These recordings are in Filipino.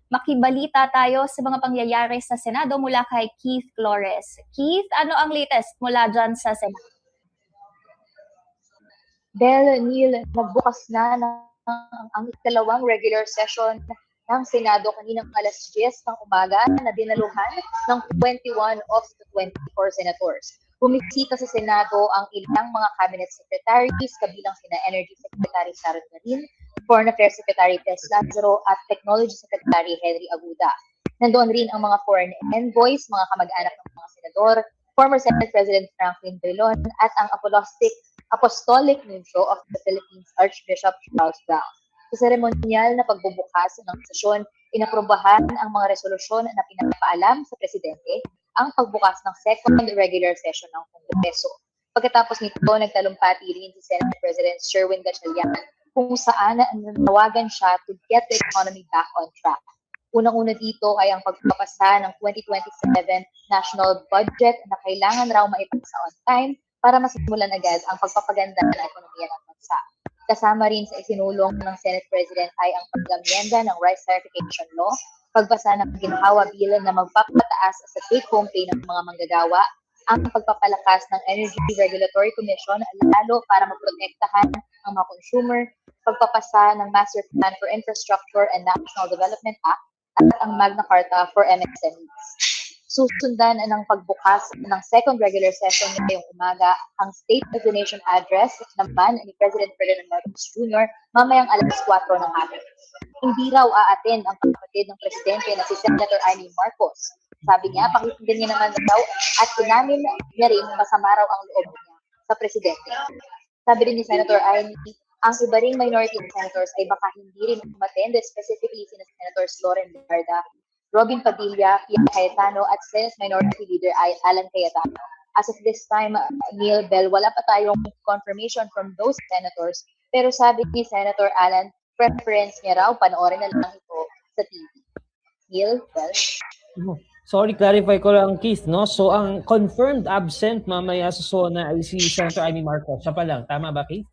makibalita tayo sa mga pangyayari sa Senado mula kay Keith Flores. Keith, ano ang latest mula dyan sa Senado? Neil, nagbukas na ang ikalawang regular session ng Senado kaninang alas 10 ng umaga na dinaluhan ng 21 of the 24 senators. Bumisita sa Senado ang ilang mga cabinet secretaries, kabilang sina Energy Secretary Sara Duterte, Foreign Affairs Secretary Tess Lazaro at Technology Secretary Henry Aguda. Nandoon rin ang mga foreign envoys, mga kamag-anak ng mga senador, former Senate President Franklin Drilon at ang Apostolic Nuncio of the Philippines, Archbishop Charles Brown. Sa seremonyal na pagbubukas ng sesyon, inaprobahan ang mga resolusyon na pinapaalam sa Presidente ang pagbukas ng second regular session ng Kongreso. Pagkatapos nito, nagtalumpati rin si Senate President Sherwin Gatchalian kung saan nanawagan siya to get the economy back on track. Unang-una dito ay ang pagpapasa ng 2027 national budget na kailangan raw maipasa on time para masimulan agad ang pagpapaganda ng ekonomiya ng bansa. Kasama rin sa isinulong ng Senate President ay ang pag-amyenda ng Rice Certification Law, pagbasa ng ginhawa bill na magpapataas sa take-home pay ng mga manggagawa, ang pagpapalakas ng Energy Regulatory Commission lalo para maprotektahan ang mga consumer, pagpapasa ng Master Plan for Infrastructure and National Development Act at ang Magna Carta for MSMEs. Susundan ng pagbukas ng second regular session ngayong umaga ang State of the Nation address naman ni President Ferdinand Marcos Jr. mamayang alas 4 ng hapon. Hindi raw a-attend ang kapatid ng Presidente na si Senator Amy Marcos. Sabi niya, pakikinggan niya naman daw at inamin niya rin masama raw ang loob niya sa Presidente. Sabi rin ni Senator Amy, ang iba ring minority senators ay baka hindi rin umattend, specifically sina Senators Loren Legarda, Robin Padilla, Pia Cayetano at Senate Minority Leader Alan Cayetano. As of this time, Neil Bell, wala pa tayong confirmation from those senators, pero sabi ni Senator Alan, preference niya raw, panoorin na lang ito sa TV. Neil Bell? Sorry, clarify ko lang, Keith, no? So, ang confirmed absent mamaya sa SONA ay si Senator Amy Marcos. Siya pa lang. Tama ba, Keith?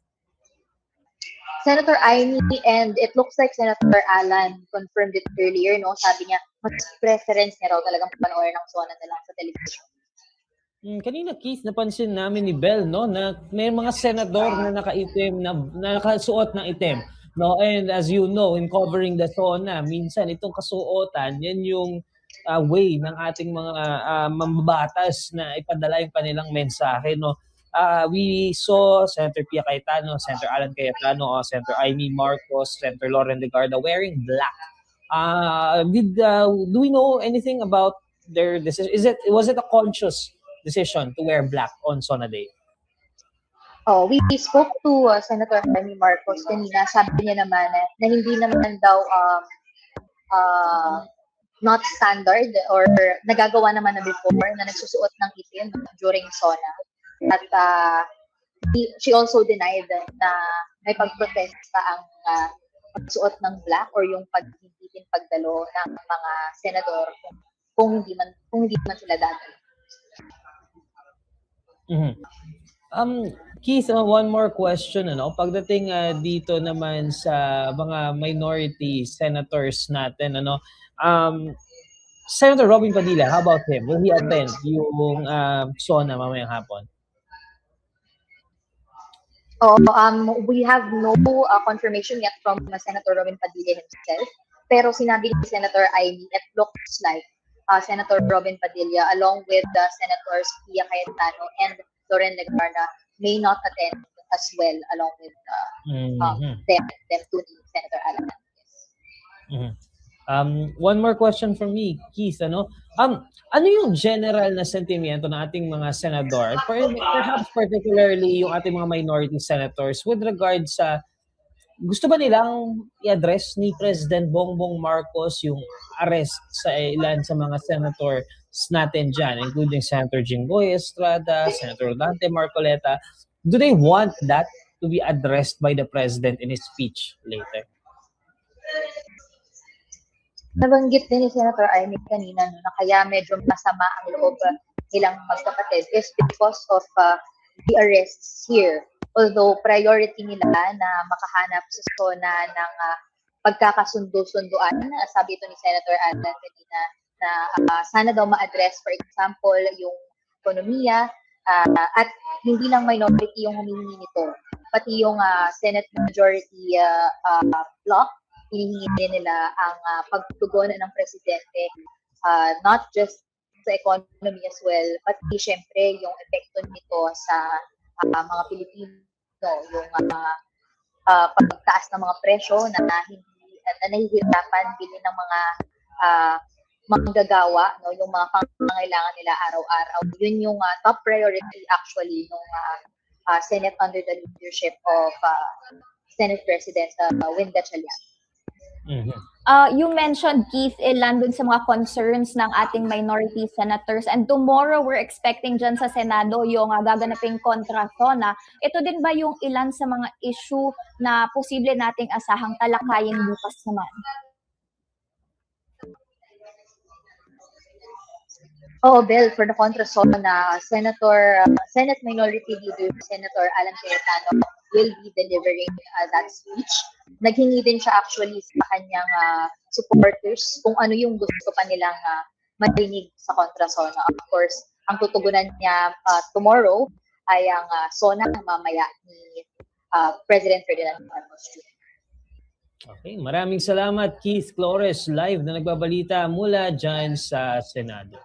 Senator Amy, and it looks like Senator Alan confirmed it earlier, no? Sabi niya, mas preference niya raw talagang panoorin ng SONA na lang sa television. Kanina, Keith, napansin namin ni Bell, no, na may mga senador na nakaitim, na nakasuot ng itim. No? And as you know, in covering the SONA, minsan itong kasuotan, yan yung way ng ating mga mambabatas na ipadala yung kanilang mensahe. No? We saw Senator Pia Cayetano, Senator Alan Cayetano, Senator Amy Marcos, Senator Loren Legarda wearing black. Do we know anything about their decision? Was it a conscious decision to wear black on SONA Day? Oh, we spoke to Senator Amy Marcos kanina. Sabi niya naman na hindi naman daw not standard or nagagawa naman na before na nagsusuot ng itim during SONA. At she also denied na may pagprotesta ang pagsuot ng black or yung paghihitin pagdalo ng mga senador kung hindi man sila dadalo. Keith, one more question. Pagdating dito naman sa mga minority senators natin, Senator Robin Padilla, how about him? Will he attend yung SONA mamayang hapon? We have no confirmation yet from Senator Robin Padilla himself. Pero sinabi ni Senator Amy, it looks like Senator Robin Padilla along with Senators Pia Cayetano and Loren Legarda may not attend as well along with them to Senator Alan. One more question from me, Keith. Ano yung general na sentimiento ng ating mga senador, perhaps particularly yung ating mga minority senators with regards sa gusto ba nilang i-address ni President Bongbong Marcos yung arrest sa ilan sa mga senators natin dyan, including Senator Jinggoy Estrada, Senator Dante Marcoleta? Do they want that to be addressed by the President in his speech later? Nabanggit din ni Senator Amy kanina na kaya medyo masama ang loob nilang magkapatid is because of the arrests here. Although priority nila na makahanap sa SONA ng pagkakasundo-sunduan. Sabi ito ni Senator Alan kanina na sana daw ma-address, for example, yung ekonomiya, at hindi lang minority yung humihingi nito, pati yung Senate majority block, hinihingi din nila ang pagtugon ng presidente, not just sa economy as well, pati syempre yung epekto nito sa mga Pilipino, yung pagtaas ng mga presyo na nahihirapan bilhin ng mga manggagawa, no, yung mga pangangailangan nila araw-araw. Yun yung top priority actually ng Senate under the leadership of Senate President Win Gatchalian. Mhm. You mentioned, Keith, ilan dun sa mga concerns ng ating minority senators. And tomorrow, we're expecting dyan sa Senado yung gaganaping kontrasona. Ito din ba yung ilan sa mga issue na posible nating asahang talakayin bukas naman? Oh, Bel, for the kontrasona, Senate Minority Leader Senator Alan Cayetano will be delivering that speech. Naghingi din siya actually sa kanyang supporters kung ano yung gusto pa nilang marinig sa kontrasona. Of course, ang tutugunan niya tomorrow ay ang sona mamaya ni President Ferdinand Marcos Jr. Okay, maraming salamat Keith Flores live na nagbabalita mula dyan sa Senado.